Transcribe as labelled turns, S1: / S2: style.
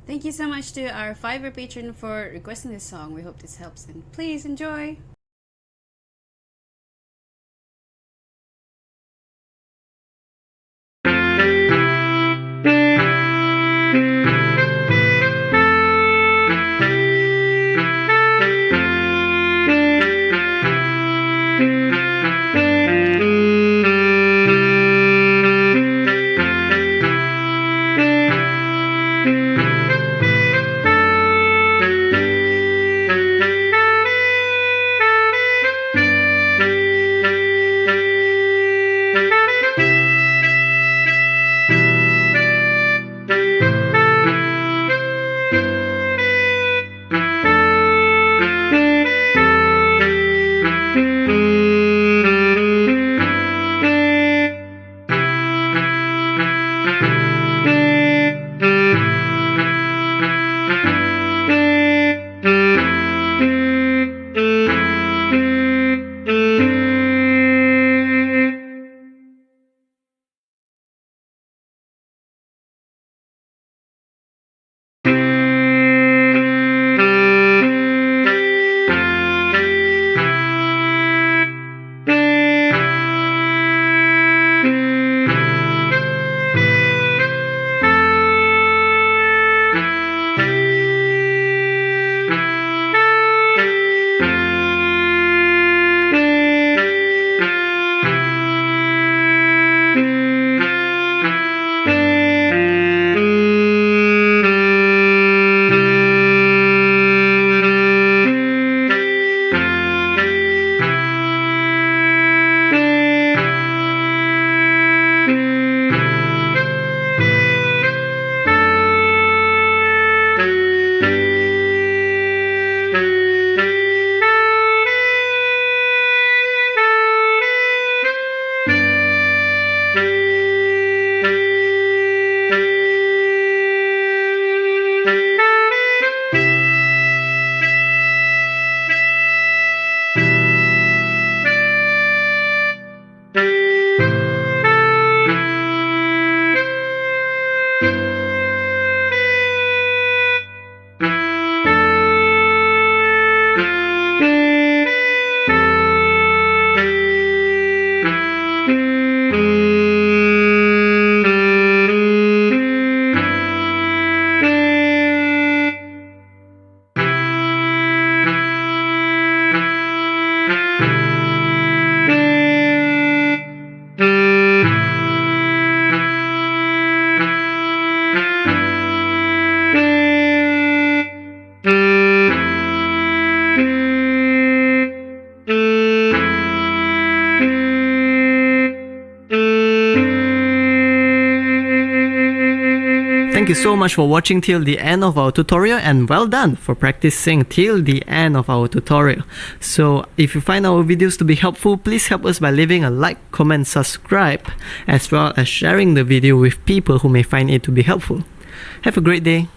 S1: Thank you so much to our Fiverr patron for requesting this song. We hope this helps, and please enjoy.
S2: Thank you so much for watching till the end of our tutorial, and well done for practicing till the end of our tutorial. So if you find our videos to be helpful, please help us by leaving a like, comment, subscribe, as well as sharing the video with people who may find it to be helpful. Have a great day.